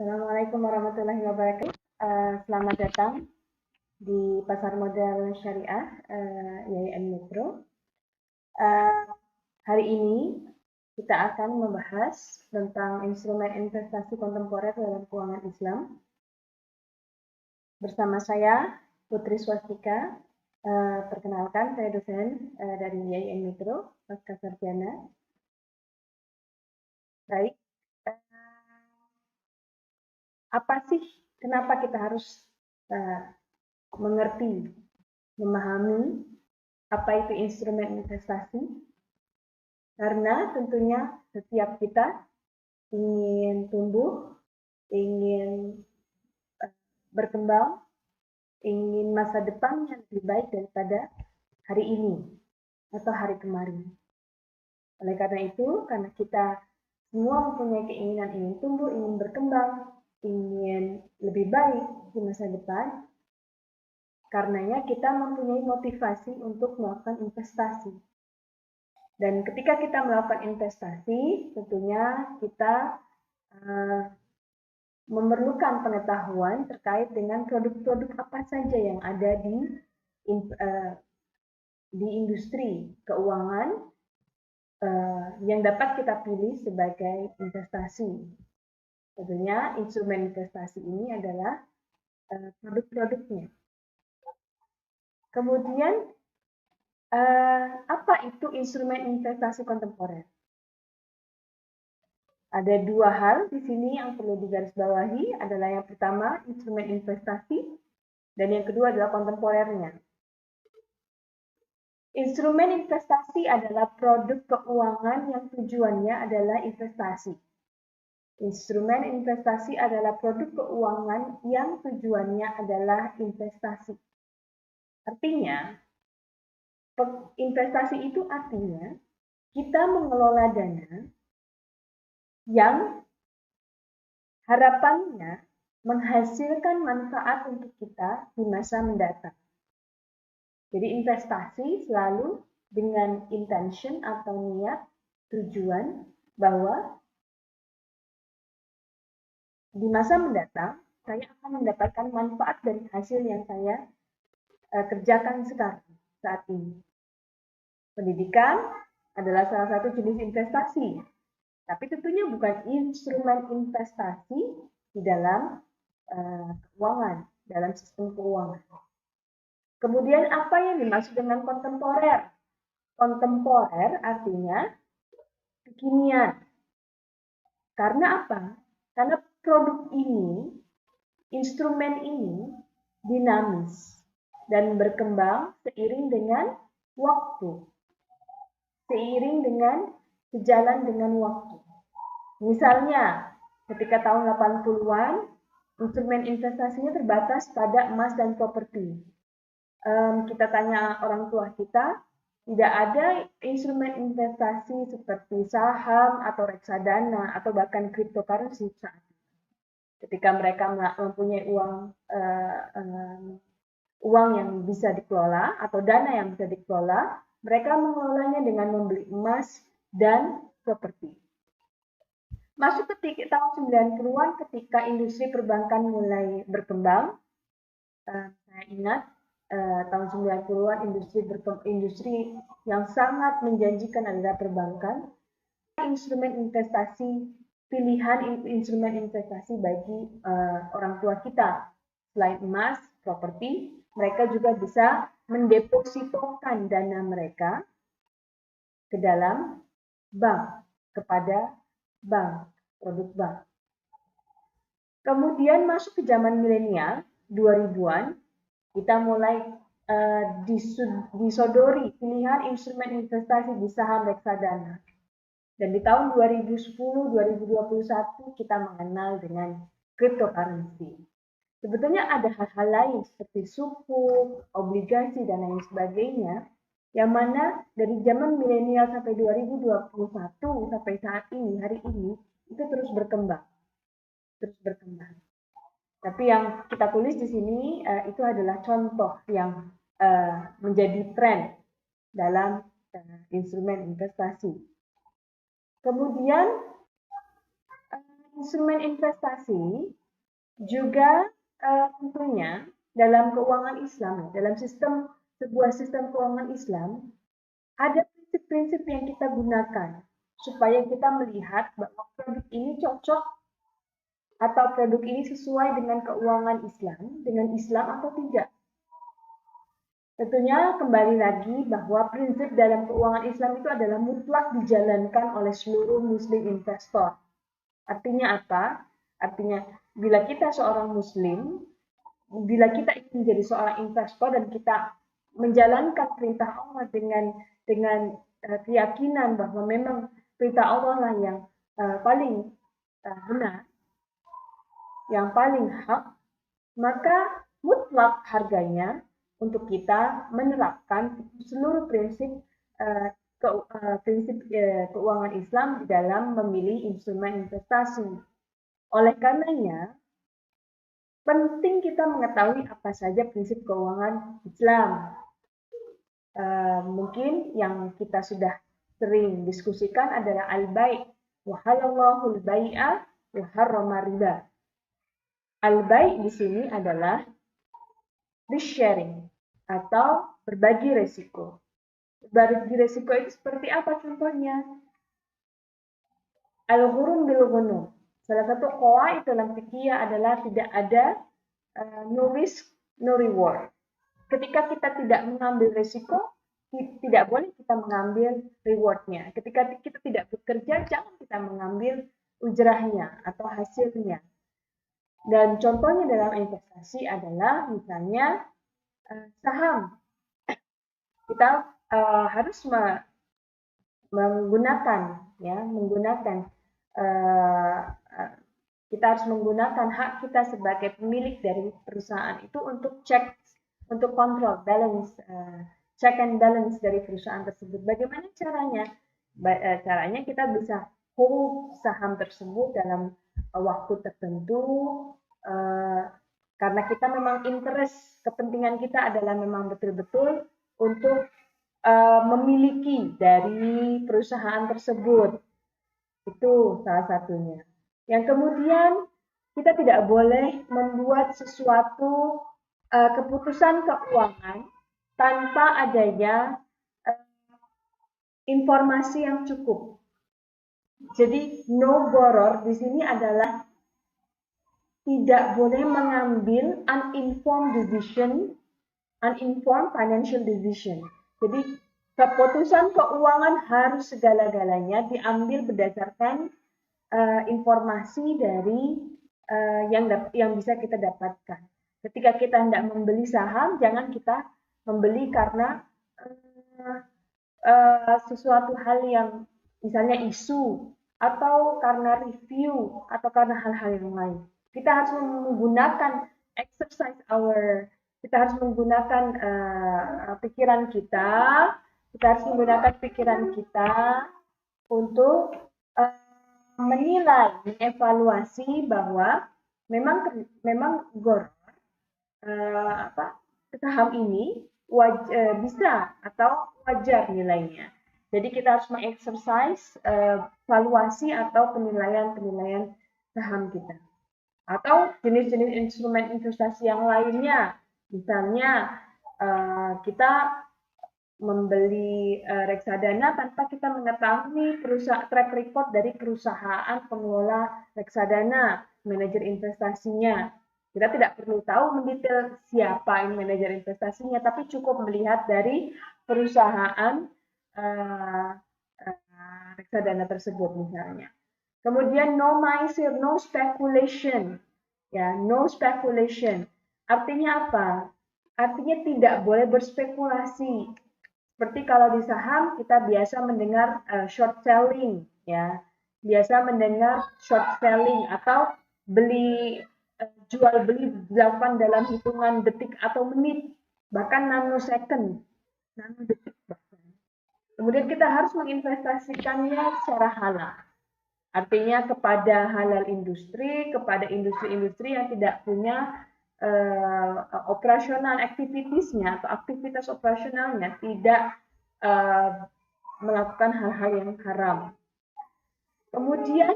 Assalamualaikum warahmatullahi wabarakatuh. Selamat datang di Pasar Modal Syariah YIN Mikro. Hari ini kita akan membahas tentang instrumen investasi kontemporer dalam keuangan Islam. Bersama saya Putri Swastika. Perkenalkan, saya dosen dari YIN Mikro, pasca sarjana. Baik. Apa sih kenapa kita harus mengerti, memahami apa itu instrumen investasi? Karena tentunya setiap kita ingin tumbuh, ingin berkembang, ingin masa depan yang lebih baik daripada hari ini atau hari kemarin. Oleh karena itu, karena kita semua mempunyai keinginan ingin tumbuh, ingin berkembang, ingin lebih baik di masa depan, karenanya kita mempunyai motivasi untuk melakukan investasi. Dan ketika kita melakukan investasi, tentunya kita memerlukan pengetahuan terkait dengan produk-produk apa saja yang ada di industri keuangan yang dapat kita pilih sebagai investasi. Tentunya instrumen investasi ini adalah produk-produknya. Kemudian apa itu instrumen investasi kontemporer? Ada dua hal di sini yang perlu digarisbawahi, adalah yang pertama instrumen investasi dan yang kedua adalah kontemporernya. Instrumen investasi adalah produk keuangan yang tujuannya adalah investasi. Instrumen investasi adalah produk keuangan yang tujuannya adalah investasi. Artinya, investasi itu artinya kita mengelola dana yang harapannya menghasilkan manfaat untuk kita di masa mendatang. Jadi investasi selalu dengan intention atau niat, tujuan bahwa di masa mendatang, saya akan mendapatkan manfaat dari hasil yang saya kerjakan sekarang, saat ini. Pendidikan adalah salah satu jenis investasi, tapi tentunya bukan instrumen investasi di dalam keuangan, dalam sistem keuangan. Kemudian apa yang dimaksud dengan kontemporer? Kontemporer artinya kekinian. Karena apa? Karena produk ini, instrumen ini dinamis dan berkembang seiring dengan waktu. Seiring dengan sejalan dengan waktu. Misalnya, ketika tahun 80-an, instrumen investasinya terbatas pada emas dan properti. Kita tanya orang tua kita, tidak ada instrumen investasi seperti saham atau reksadana atau bahkan cryptocurrency saat itu. Ketika mereka mempunyai uang yang bisa dikelola atau dana yang bisa dikelola, mereka mengelolanya dengan membeli emas dan properti. Masuk ke tahun 90-an ketika industri perbankan mulai berkembang, saya ingat tahun 90-an industri yang sangat menjanjikan adalah perbankan. Instrumen investasi, pilihan instrumen investasi bagi orang tua kita. Selain emas, properti, mereka juga bisa mendepositokan dana mereka ke dalam bank, kepada bank, produk bank. Kemudian masuk ke zaman milenial, 2000-an, kita mulai disodori pilihan instrumen investasi di saham reksadana. Dan di tahun 2010-2021 kita mengenal dengan cryptocurrency. Sebetulnya ada hal-hal lain seperti sukuk, obligasi, dan lain sebagainya, yang mana dari zaman milenial sampai 2021 sampai saat ini, hari ini, itu terus berkembang. Terus berkembang. Tapi yang kita tulis di sini itu adalah contoh yang menjadi tren dalam instrumen investasi. Kemudian instrumen investasi juga tentunya dalam keuangan Islam, dalam sebuah sistem keuangan Islam, ada prinsip-prinsip yang kita gunakan supaya kita melihat bahwa produk ini cocok atau produk ini sesuai dengan keuangan Islam, dengan Islam atau tidak. Tentunya kembali lagi bahwa prinsip dalam keuangan Islam itu adalah mutlak dijalankan oleh seluruh muslim investor. Artinya apa? Artinya bila kita seorang muslim, bila kita ingin menjadi seorang investor dan kita menjalankan perintah Allah dengan keyakinan bahwa memang perintah Allah lah yang paling benar, yang paling hak, maka mutlak harganya untuk kita menerapkan seluruh prinsip keuangan Islam di dalam memilih instrumen investasi. Oleh karenanya, penting kita mengetahui apa saja prinsip keuangan Islam. Mungkin yang kita sudah sering diskusikan adalah al-bai', wa halallahu al-bai'a wa harrama riba. Al-bai' di sini adalah risk sharing atau berbagi resiko. Berbagi resiko itu seperti apa contohnya? Al-ghurun bil ghunum. Salah satu qawaid dalam fikih adalah tidak ada no risk, no reward. Ketika kita tidak mengambil resiko, tidak boleh kita mengambil rewardnya. Ketika kita tidak bekerja, jangan kita mengambil ujrahnya atau hasilnya. Dan contohnya dalam investasi adalah misalnya saham. Kita harus kita harus menggunakan hak kita sebagai pemilik dari perusahaan itu untuk cek, untuk kontrol balance, check and balance dari perusahaan tersebut. Bagaimana caranya? Caranya kita bisa hold saham tersebut dalam waktu tertentu, karena kita memang interest, kepentingan kita adalah memang betul-betul untuk memiliki dari perusahaan tersebut. Itu salah satunya. Yang kemudian kita tidak boleh membuat sesuatu keputusan keuangan tanpa adanya informasi yang cukup. Jadi no borrow di sini adalah tidak boleh mengambil uninformed financial decision. Jadi keputusan keuangan harus segala-galanya diambil berdasarkan informasi dari yang bisa kita dapatkan. Ketika kita hendak membeli saham, jangan kita membeli karena sesuatu hal yang misalnya isu atau karena review atau karena hal-hal yang lain. Kita harus menggunakan kita harus menggunakan pikiran kita harus menggunakan pikiran kita untuk menilai, mengevaluasi bahwa memang saham ini bisa atau wajar nilainya. Jadi kita harus mengeksersis valuasi atau penilaian saham kita. Atau jenis-jenis instrumen investasi yang lainnya. Misalnya kita membeli reksadana tanpa kita mengetahui track record dari perusahaan pengelola reksadana, manajer investasinya. Kita tidak perlu tahu mendetail siapa ini manajer investasinya, tapi cukup melihat dari perusahaan reksadana tersebut misalnya. Kemudian no maisir, no speculation. Ya, no speculation. Artinya apa? Artinya tidak boleh berspekulasi. Seperti kalau di saham kita biasa mendengar short selling, ya. Biasa mendengar short selling atau beli jual beli dilakukan dalam hitungan detik atau menit, bahkan nanosecond, nanodetik bahkan. Kemudian kita harus menginvestasikannya secara halal. Artinya kepada halal industri, kepada industri-industri yang tidak punya operasional activitiesnya atau aktivitas operasionalnya tidak melakukan hal-hal yang haram. Kemudian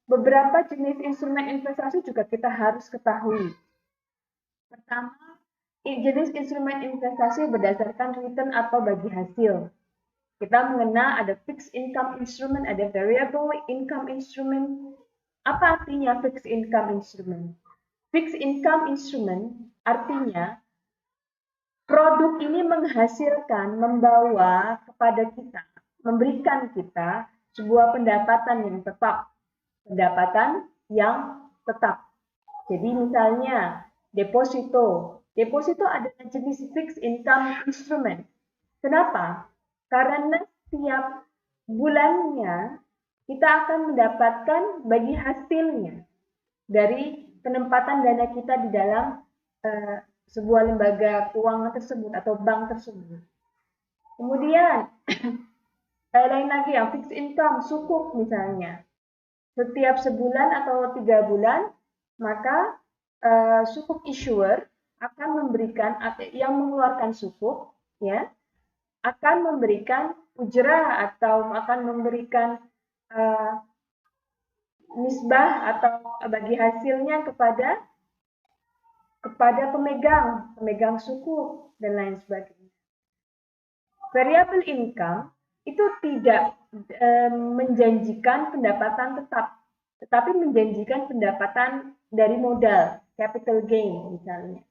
beberapa jenis instrumen investasi juga kita harus ketahui. Pertama, jenis instrumen investasi berdasarkan return atau bagi hasil. Kita mengenal ada fixed income instrument, ada variable income instrument. Apa artinya fixed income instrument? Fixed income instrument artinya produk ini menghasilkan, membawa kepada kita, memberikan kita sebuah pendapatan yang tetap. Pendapatan yang tetap. Jadi misalnya deposito. Deposito adalah jenis fixed income instrument. Kenapa? Karena setiap bulannya kita akan mendapatkan bagi hasilnya dari penempatan dana kita di dalam sebuah lembaga keuangan tersebut atau bank tersebut. Kemudian lain lagi yang fixed income, sukuk misalnya. Setiap sebulan atau 3 bulan, maka sukuk issuer akan memberikan, yang mengeluarkan sukuk, ya, akan memberikan ujrah atau akan memberikan nisbah atau bagi hasilnya kepada pemegang sukuk dan lain sebagainya. Variable income itu tidak menjanjikan pendapatan tetap, tetapi menjanjikan pendapatan dari modal, capital gain misalnya.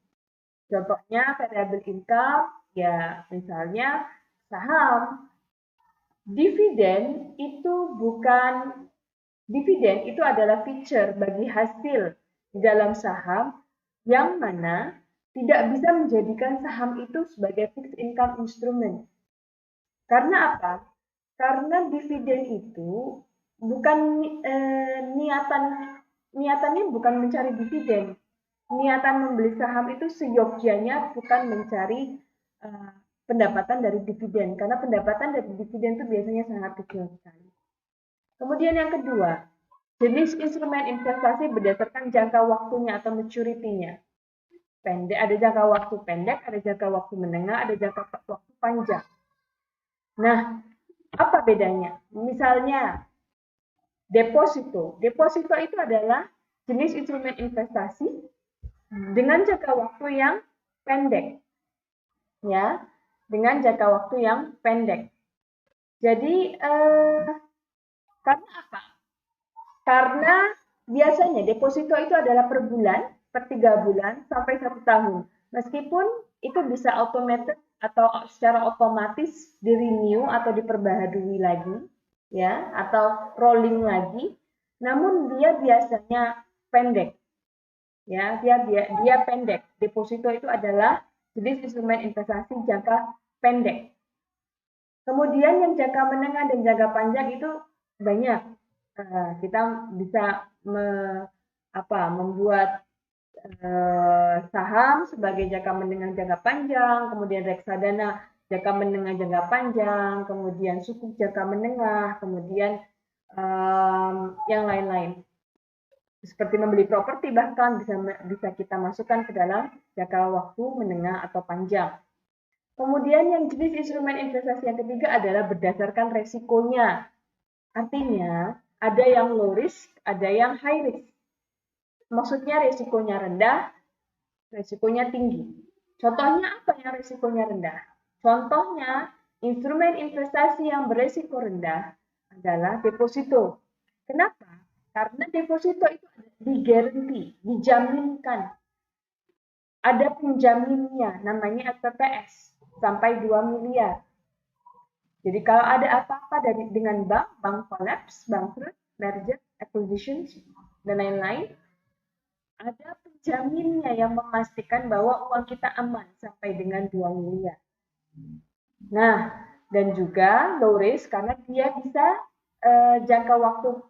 Contohnya variable income, ya misalnya saham. Dividen itu adalah feature bagi hasil di dalam saham yang mana tidak bisa menjadikan saham itu sebagai fixed income instrument. Karena apa? Karena dividen itu bukan niatannya bukan mencari dividen. Niatan membeli saham itu seyogyanya bukan mencari pendapatan dari dividen, karena pendapatan dari dividen itu biasanya sangat kecil sekali. Kemudian yang kedua, jenis instrumen investasi berdasarkan jangka waktunya atau maturity-nya. Pendek, ada jangka waktu pendek, ada jangka waktu menengah, ada jangka waktu panjang. Nah, apa bedanya? Misalnya, deposito. Deposito itu adalah jenis instrumen investasi dengan jangka waktu yang pendek. Ya, dengan jangka waktu yang pendek. Jadi, karena apa? Karena biasanya deposito itu adalah per bulan, per 3 bulan, sampai 1 tahun. Meskipun itu bisa automated atau secara otomatis di-renew atau diperbaharui lagi, ya, atau rolling lagi, namun dia biasanya pendek. Ya, dia pendek. Deposito itu adalah jenis instrumen investasi jangka pendek. Kemudian yang jangka menengah dan jangka panjang itu banyak. Kita bisa membuat saham sebagai jangka menengah jangka panjang, kemudian reksadana jangka menengah jangka panjang, kemudian sukuk jangka menengah, kemudian yang lain-lain. Seperti membeli properti bahkan bisa kita masukkan ke dalam jangka waktu menengah atau panjang. Kemudian yang jenis instrumen investasi yang ketiga adalah berdasarkan resikonya. Artinya ada yang low risk, ada yang high risk. Maksudnya risikonya rendah, risikonya tinggi. Contohnya apa yang risikonya rendah? Contohnya, instrumen investasi yang berisiko rendah adalah deposito. Kenapa? Karena deposito itu digaranti, dijaminkan. Ada penjaminnya, namanya SPPS, sampai 2 miliar. Jadi kalau ada apa-apa dengan bank collapse, bangkrut, merger, acquisition, dan lain-lain, ada penjaminnya yang memastikan bahwa uang kita aman sampai dengan 2 miliar. Nah, dan juga low risk karena dia bisa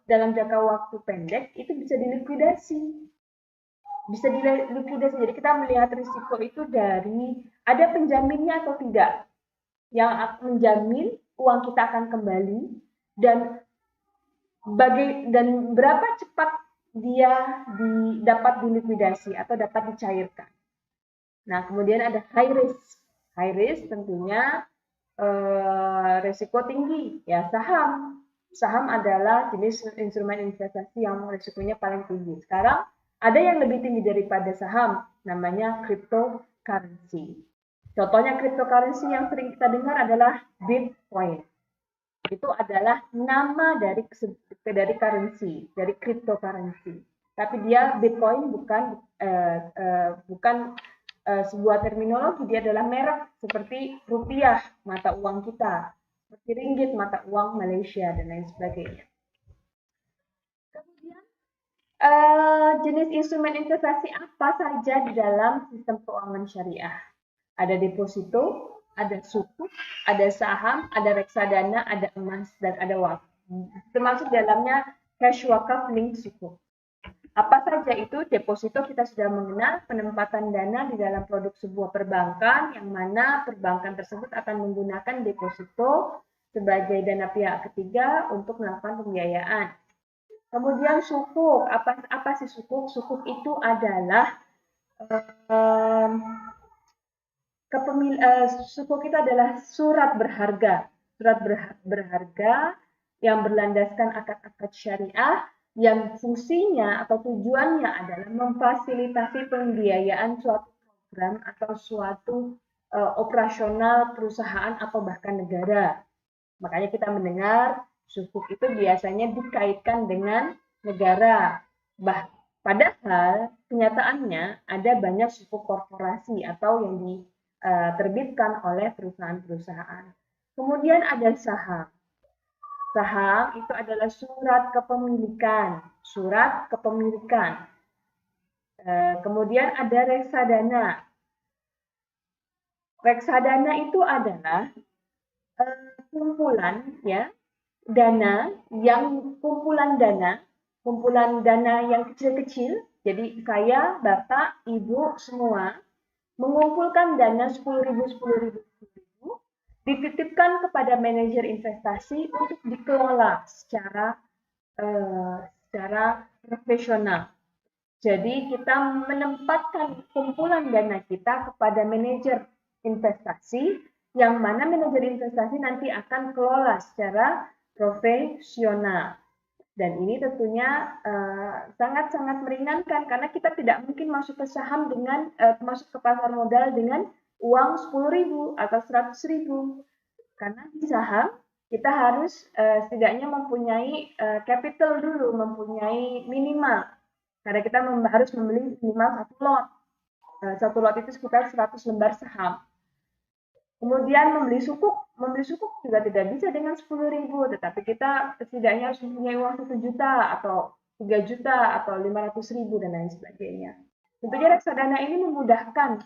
dalam jangka waktu pendek itu bisa dilikuidasi. bisa dilikuidasi. Jadi kita melihat risiko itu dari ada penjaminnya atau tidak, yang menjamin uang kita akan kembali, dan berapa cepat dia dapat dilikuidasi atau dapat dicairkan. Nah, kemudian ada high risk. High risk tentunya risiko tinggi, ya saham. Saham adalah jenis instrumen investasi yang risikonya paling tinggi. Sekarang ada yang lebih tinggi daripada saham, namanya cryptocurrency. Contohnya cryptocurrency yang sering kita dengar adalah Bitcoin. Itu adalah nama dari currency, dari cryptocurrency. Tapi dia Bitcoin bukan sebuah terminologi, dia adalah merek seperti rupiah, mata uang kita, seperti ringgit, mata uang Malaysia, dan lain sebagainya. Kemudian jenis instrumen investasi apa saja di dalam sistem keuangan syariah? Ada deposito, ada sukuk, ada saham, ada reksadana, ada emas, dan ada wakaf. Termasuk dalamnya cash wakaf link sukuk. Apa saja itu? Deposito kita sudah mengenal, penempatan dana di dalam produk sebuah perbankan, yang mana perbankan tersebut akan menggunakan deposito sebagai dana pihak ketiga untuk melakukan pembiayaan. Kemudian sukuk, apa sih sukuk? Sukuk itu adalah sukuk itu adalah surat berharga yang berlandaskan akad-akad syariah, yang fungsinya atau tujuannya adalah memfasilitasi pembiayaan suatu program atau suatu operasional perusahaan atau bahkan negara. Makanya kita mendengar sukuk itu biasanya dikaitkan dengan negara. Padahal kenyataannya ada banyak sukuk korporasi atau yang diterbitkan oleh perusahaan-perusahaan. Kemudian ada saham. Saham itu adalah surat kepemilikan. Kemudian ada reksadana. Reksadana itu adalah kumpulan dana yang kecil-kecil. Jadi saya, Bapak, Ibu semua mengumpulkan dana 10.000, dititipkan kepada manajer investasi untuk dikelola secara profesional. Jadi kita menempatkan kumpulan dana kita kepada manajer investasi, yang mana manajer investasi nanti akan kelola secara profesional. Dan ini tentunya sangat-sangat meringankan, karena kita tidak mungkin masuk ke saham masuk ke pasar modal dengan uang 10.000 atau 100.000. Karena di saham kita harus setidaknya mempunyai capital dulu, mempunyai minimal. Karena kita harus membeli minimal satu lot. Satu lot itu sekitar 100 lembar saham. Kemudian membeli sukuk juga tidak bisa dengan 10.000, tetapi kita setidaknya harus mempunyai uang 1 juta atau 3 juta atau 500.000 dan lain sebagainya. Tentunya reksadana ini memudahkan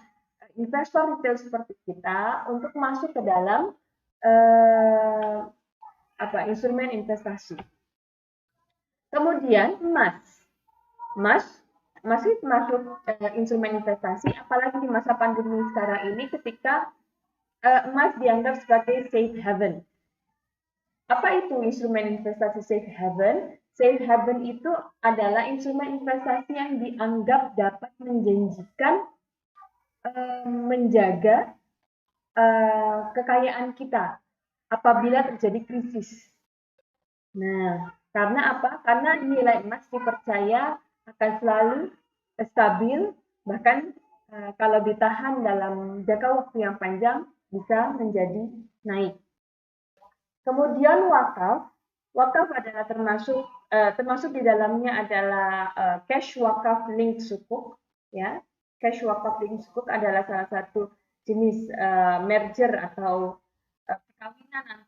investor retail seperti kita untuk masuk ke dalam instrumen investasi. Kemudian emas masih masuk instrumen investasi, apalagi di masa pandemi sekarang ini ketika emas dianggap sebagai safe haven. Apa itu instrumen investasi safe haven? Safe haven itu adalah instrumen investasi yang dianggap dapat menjanjikan menjaga kekayaan kita apabila terjadi krisis. Nah, karena apa? Karena nilai emas dipercaya akan selalu stabil, bahkan kalau ditahan dalam jangka waktu yang panjang bisa menjadi naik. Kemudian wakaf adalah termasuk di dalamnya adalah cash wakaf link sukuk, ya. Cash wakaf link sukuk adalah salah satu jenis merger atau perkawinan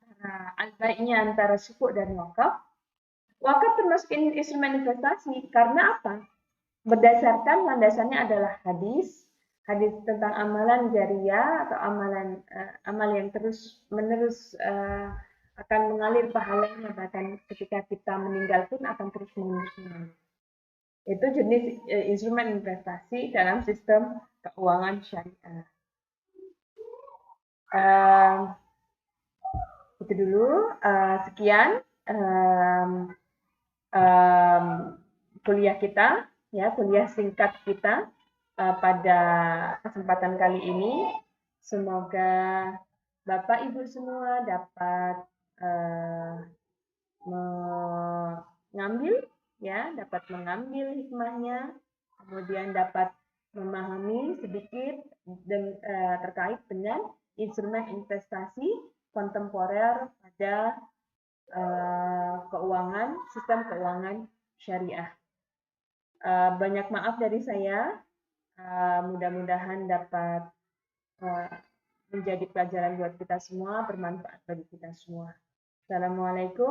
antara sukuk dan wakaf. Wakaf termasuk instrumen investasi karena apa? Berdasarkan landasannya adalah hadis tentang amalan jariah atau amal yang terus menerus akan mengalir pahalanya, bahkan ketika kita meninggal pun akan terus menerus. Itu jenis instrumen investasi dalam sistem keuangan syariah. Itu dulu, sekian kuliah kita, ya, kuliah singkat kita pada kesempatan kali ini. Semoga Bapak Ibu semua dapat dapat mengambil hikmahnya, kemudian dapat memahami sedikit terkait dengan instrumen investasi kontemporer pada sistem keuangan syariah. Banyak maaf dari saya, mudah-mudahan dapat menjadi pelajaran buat kita semua, bermanfaat bagi kita semua. Assalamualaikum.